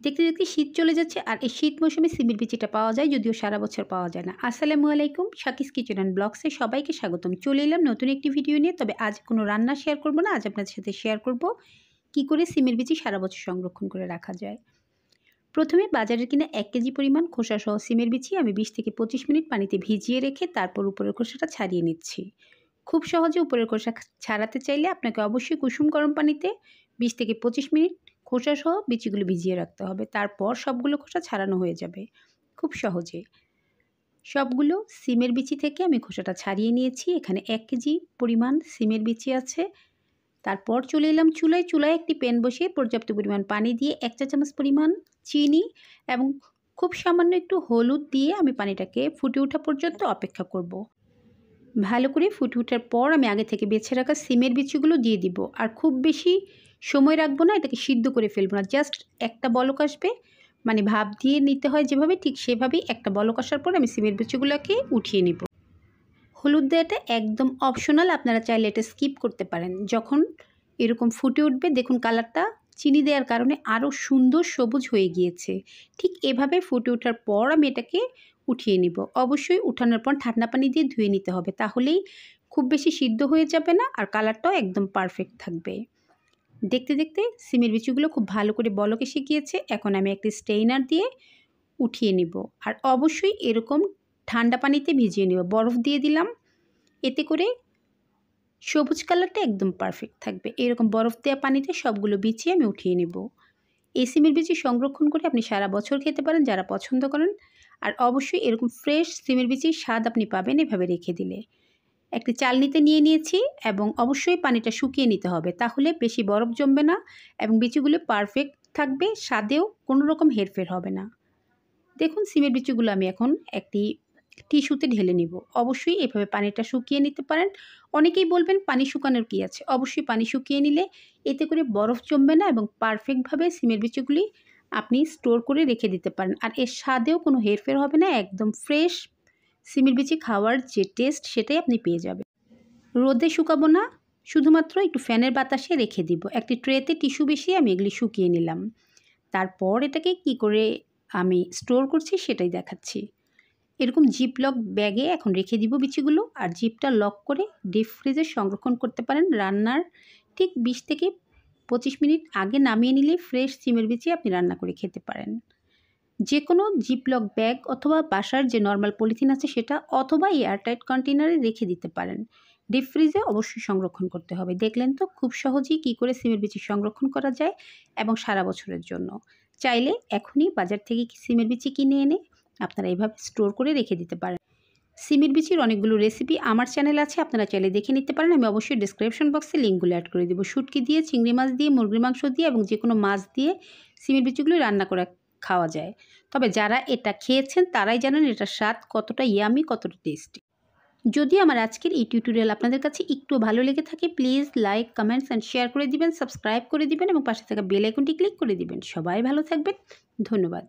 দেখতে দেখতে শীত চলে যাচ্ছে আর এই শীত মৌসুমে সিমের বিচিটা পাওয়া যায়, যদিও সারা বছর পাওয়া যায় না। আসসালামু আলাইকুম, শাকিস কিচেন অ্যান্ড ব্লগসে সবাইকে স্বাগতম। চলে এলাম নতুন একটি ভিডিও নিয়ে। তবে আজ কোনো রান্না শেয়ার করব না, আজ আপনাদের সাথে শেয়ার করব কী করে সিমের বিচি সারা বছর সংরক্ষণ করে রাখা যায়। প্রথমে বাজারের কিনা 1 কেজি পরিমাণ খোসাসহ সিমের বিচি আমি 20 থেকে 25 মিনিট পানিতে ভিজিয়ে রেখে তারপর উপরের খোসাটা ছাড়িয়ে নিচ্ছি। খুব সহজে উপরের খোসা ছাড়াতে চাইলে আপনাকে অবশ্যই কুসুম গরম পানিতে 20 থেকে 25 মিনিট খোসাসহ বিচিগুলো ভিজিয়ে রাখতে হবে। তারপর সবগুলো খোসা ছাড়ানো হয়ে যাবে খুব সহজে। সবগুলো সিমের বিচি থেকে আমি খোসাটা ছাড়িয়ে নিয়েছি। এখানে 1 কেজি পরিমাণ সিমের বিচি আছে। তারপর চলে এলাম চুলায় একটি প্যান বসিয়ে পর্যাপ্ত পরিমাণ পানি দিয়ে 1 চা চামচ পরিমাণ চিনি এবং খুব সামান্য একটু হলুদ দিয়ে আমি পানিটাকে ফুটে ওঠা পর্যন্ত অপেক্ষা করব। ভালো করে ফুটে ওঠার পর আমি আগে থেকে বেছে রাখা সিমের বিচিগুলো দিয়ে দিব। আর খুব বেশি সময় রাখবো না, এটাকে সিদ্ধ করে ফেলবো না। জাস্ট একটা বলক আসবে, মানে ভাপ দিয়ে নিতে হয় যেভাবে, ঠিক সেভাবেই একটা বলক আসার পর আমি সিমের বিচিগুলোকে উঠিয়ে নিব। হলুদ দেওয়াটা একদম অপশনাল, আপনারা চাইলে এটা স্কিপ করতে পারেন। যখন এরকম ফুটে উঠবে দেখুন কালারটা চিনি দেওয়ার কারণে আরও সুন্দর সবুজ হয়ে গিয়েছে। ঠিক এভাবে ফুটে ওঠার পর আমি এটাকে উঠিয়ে নিব। অবশ্যই উঠানোর পর ঠান্ডা পানি দিয়ে ধুয়ে নিতে হবে, তাহলেই খুব বেশি সিদ্ধ হয়ে যাবে না আর কালারটাও একদম পারফেক্ট থাকবে। দেখতে দেখতে সিমের বিচিগুলো খুব ভালো করে বলক এসে গিয়েছে। এখন আমি একটি স্টেইনার দিয়ে উঠিয়ে নিব। আর অবশ্যই এরকম ঠান্ডা পানিতে ভিজিয়ে নেব, বরফ দিয়ে দিলাম, এতে করে সবুজ কালারটা একদম পারফেক্ট থাকবে। এরকম বরফ দেওয়া পানিতে সবগুলো বিচি আমি উঠিয়ে নেব। এই সিমের বিচি সংরক্ষণ করে আপনি সারা বছর খেতে পারেন যারা পছন্দ করেন। আর অবশ্যই এরকম ফ্রেশ সিমের বিচির স্বাদ আপনি পাবেন এভাবে রেখে দিলে। একটি চালনিতে নিয়ে নিয়েছি এবং অবশ্যই পানিটা শুকিয়ে নিতে হবে, তাহলে বেশি বরফ জমবে না এবং বিচিগুলো পারফেক্ট থাকবে, স্বাদেও কোনো রকম হেরফের হবে না। দেখুন সিমের বিচিগুলো আমি এখন একটি টিস্যুতে ঢেলে নিব। অবশ্যই এভাবে পানিটা শুকিয়ে নিতে পারেন। অনেকেই বলবেন পানি শুকানোর কী আছে, অবশ্যই পানি শুকিয়ে নিলে এতে করে বরফ জমবে না এবং পারফেক্টভাবে সিমের বিচিগুলি আপনি স্টোর করে রেখে দিতে পারেন। আর এর স্বাদেও কোনো হেরফের হবে না, একদম ফ্রেশ সিমের বিচি খাওয়ার যে টেস্ট সেটাই আপনি পেয়ে যাবেন। রোদে শুকাবো না, শুধুমাত্র একটু ফ্যানের বাতাসে রেখে দিব। একটি ট্রেতে টিস্যু বেশি আমি এগুলি শুকিয়ে নিলাম। তারপর এটাকে কি করে আমি স্টোর করছি সেটাই দেখাচ্ছি। এরকম জিপ লক ব্যাগে এখন রেখে দিব বিচিগুলো। আর জিপটা লক করে ডিপ ফ্রিজে সংরক্ষণ করতে পারেন। রান্নার ঠিক 20 থেকে 25 মিনিট আগে নামিয়ে নিলে ফ্রেশ সিমের বিচি আপনি রান্না করে খেতে পারেন। যে কোনো জিপ লক ব্যাগ অথবা বাসার যে নর্মাল পলিথিন আছে সেটা, অথবা এয়ারটাইট কন্টেনারে রেখে দিতে পারেন। ডিপ ফ্রিজে অবশ্যই সংরক্ষণ করতে হবে। দেখলেন তো খুব সহজেই কী করে সিমের বিচি সংরক্ষণ করা যায় এবং সারা বছরের জন্য। চাইলে এখনই বাজার থেকে সিমের বিচি কিনে এনে আপনারা এভাবে স্টোর করে রেখে দিতে পারেন। সিমের বিচির অনেকগুলো রেসিপি আমার চ্যানেল আছে, আপনারা চাইলে দেখে নিতে পারেন। আমি অবশ্যই ডিসক্রিপশন বক্সে লিঙ্কগুলো অ্যাড করে দেবো। শুটকি দিয়ে, চিংড়ি মাছ দিয়ে, মুরগির মাংস দিয়ে এবং যে কোনো মাছ দিয়ে সিমের বিচিগুলো রান্না করে খাওয়া যায়। তবে যারা এটা খেয়েছেন তারাই জানেন এটার স্বাদ কতটা ইয়ামি, কতটা টেস্টি। যদি আমার আজকের এই টিউটোরিয়াল আপনাদের কাছে একটু ভালো লেগে থাকে, please like, comments and share করে দিবেন, সাবস্ক্রাইব করে দিবেন এবং পাশে থাকা বেল আইকনটি ক্লিক করে দিবেন। সবাই ভালো থাকবেন, ধন্যবাদ।